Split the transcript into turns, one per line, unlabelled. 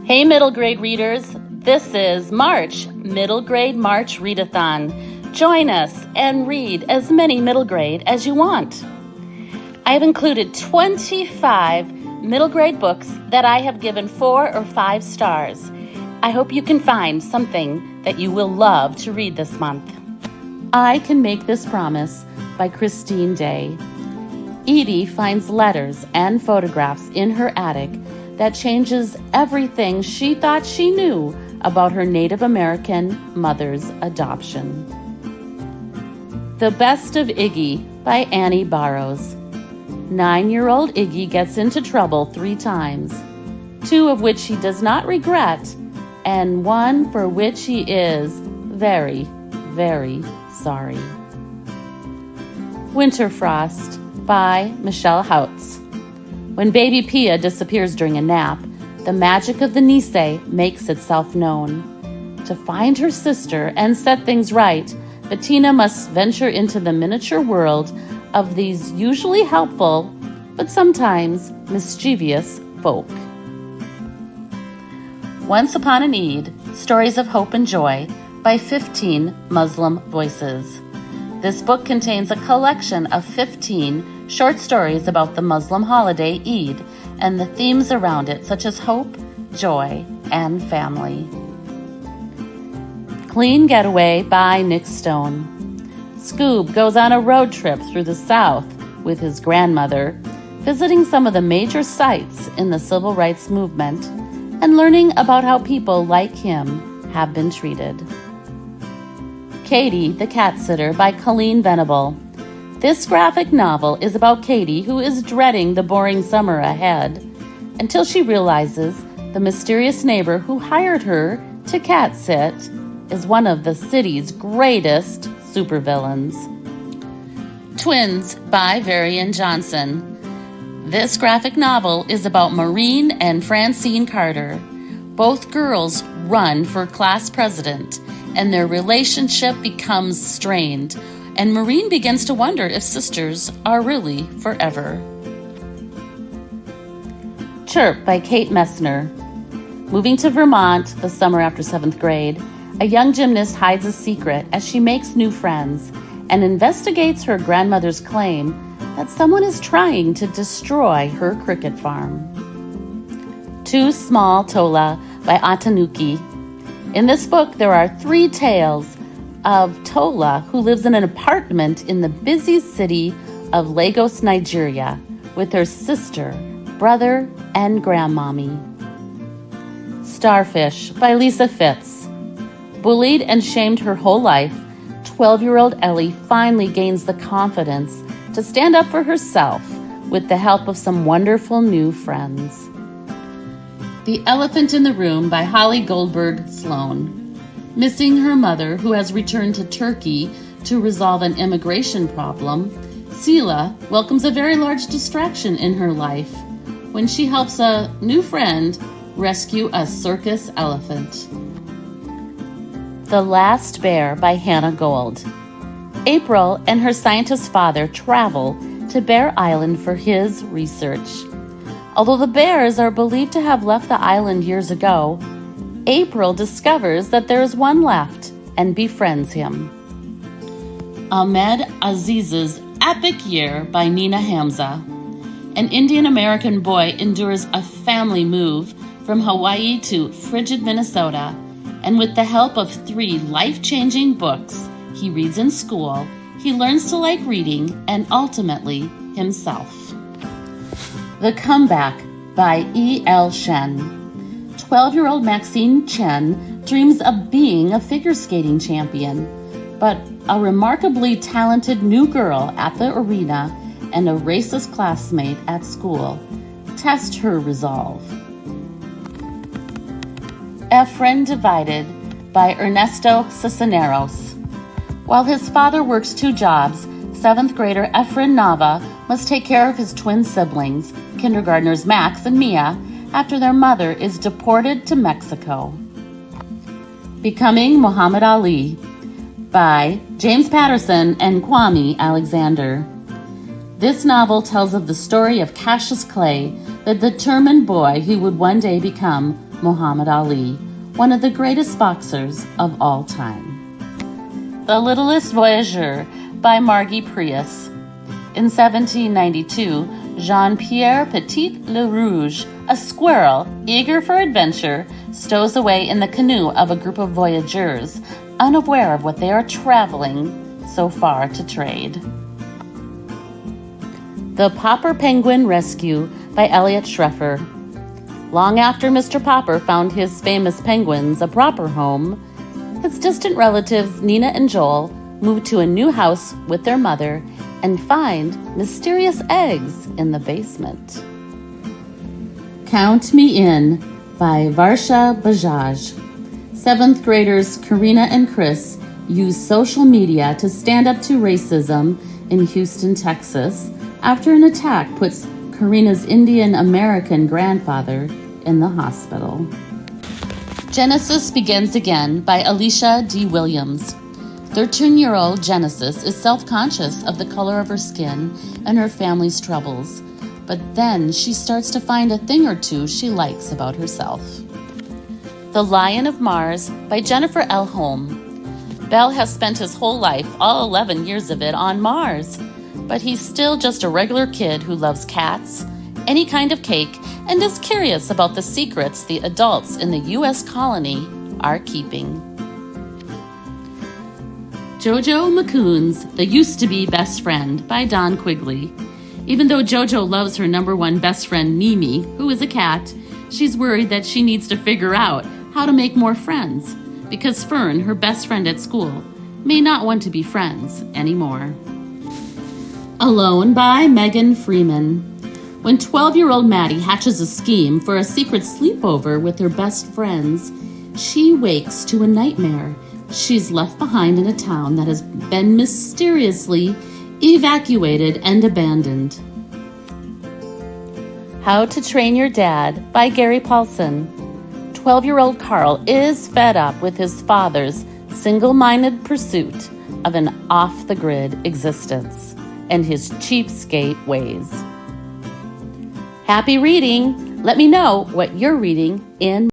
Hey middle grade readers, this is March, Middle Grade March Read-a-Thon. Join us and read as many middle grade as you want. I have included 25 middle grade books that I have given 4 or 5 stars. I hope you can find something that you will love to read this month. I Can Make This Promise by Christine Day. Edie finds letters and photographs in her attic that changes everything she thought she knew about her Native American mother's adoption. The Best of Iggy by Annie Barrows. 9-year-old Iggy gets into trouble 3 times, 2 of which he does not regret, and 1 for which he is very, very sorry. Winterfrost by Michelle Houtz. When baby Pia disappears during a nap, the magic of the Nisei makes itself known. To find her sister and set things right, Bettina must venture into the miniature world of these usually helpful, but sometimes mischievous folk. Once Upon an Eid, Stories of Hope and Joy by 15 Muslim Voices. This book contains a collection of 15 short stories about the Muslim holiday Eid and the themes around it, such as hope, joy, and family. Clean Getaway by Nick Stone. Scoob goes on a road trip through the South with his grandmother, visiting some of the major sites in the civil rights movement and learning about how people like him have been treated. Katie, the Cat Sitter by Colleen Venable. This graphic novel is about Katie, who is dreading the boring summer ahead until she realizes the mysterious neighbor who hired her to cat sit is one of the city's greatest supervillains. Twins by Varian Johnson. This graphic novel is about Maureen and Francine Carter. Both girls run for class president, and their relationship becomes strained, and Maureen begins to wonder if sisters are really forever. Chirp by Kate Messner. Moving to Vermont the summer after 7th grade, a young gymnast hides a secret as she makes new friends and investigates her grandmother's claim that someone is trying to destroy her cricket farm. Too Small Tola by Atanuki. In this book, there are 3 tales of Tola, who lives in an apartment in the busy city of Lagos, Nigeria, with her sister, brother, and grandmommy. Starfish by Lisa Fitz. Bullied and shamed her whole life, 12-year-old Ellie finally gains the confidence to stand up for herself with the help of some wonderful new friends. The Elephant in the Room by Holly Goldberg Sloan. Missing her mother, who has returned to Turkey to resolve an immigration problem, Sela welcomes a very large distraction in her life when she helps a new friend rescue a circus elephant. The Last Bear by Hannah Gold. April and her scientist father travel to Bear Island for his research. Although the bears are believed to have left the island years ago, April discovers that there is one left and befriends him. Ahmed Aziz's Epic Year by Nina Hamza. An Indian-American boy endures a family move from Hawaii to frigid Minnesota, and with the help of 3 life-changing books he reads in school, he learns to like reading and ultimately himself. The Comeback by E.L. Shen. 12-year-old Maxine Chen dreams of being a figure skating champion, but a remarkably talented new girl at the arena and a racist classmate at school test her resolve. Efren Divided by Ernesto Cisneros. While his father works 2 jobs, 7th grader Efren Nava must take care of his twin siblings, kindergartners Max and Mia, after their mother is deported to Mexico. Becoming Muhammad Ali by James Patterson and Kwame Alexander. This novel tells of the story of Cassius Clay, the determined boy who would one day become Muhammad Ali, one of the greatest boxers of all time. The Littlest Voyager by Margie Prius. In 1792, Jean-Pierre Petit-Le Rouge, a squirrel eager for adventure, stows away in the canoe of a group of voyageurs, unaware of what they are traveling so far to trade. The Popper Penguin Rescue by Elliot Schreffer. Long after Mr. Popper found his famous penguins a proper home, his distant relatives Nina and Joel moved to a new house with their mother and find mysterious eggs in the basement. Count Me In by Varsha Bajaj. 7th graders Karina and Chris use social media to stand up to racism in Houston, Texas, after an attack puts Karina's Indian American grandfather in the hospital. Genesis Begins Again by Alicia D. Williams. 13-year-old Genesis is self-conscious of the color of her skin and her family's troubles, but then she starts to find a thing or two she likes about herself. The Lion of Mars by Jennifer L. Holm. Bell has spent his whole life, all 11 years of it, on Mars, but he's still just a regular kid who loves cats, any kind of cake, and is curious about the secrets the adults in the U.S. colony are keeping. Jojo McCoon's The Used-to-Be Best Friend by Don Quigley. Even though Jojo loves her number one best friend Mimi, who is a cat, she's worried that she needs to figure out how to make more friends, because Fern, her best friend at school, may not want to be friends anymore. Alone by Megan Freeman. When 12-year-old Maddie hatches a scheme for a secret sleepover with her best friends, she wakes to a nightmare. She's left behind in a town that has been mysteriously evacuated and abandoned. How to Train Your Dad by Gary Paulsen. 12-year-old Carl is fed up with his father's single-minded pursuit of an off-the-grid existence and his cheapskate ways. Happy reading! Let me know what you're reading in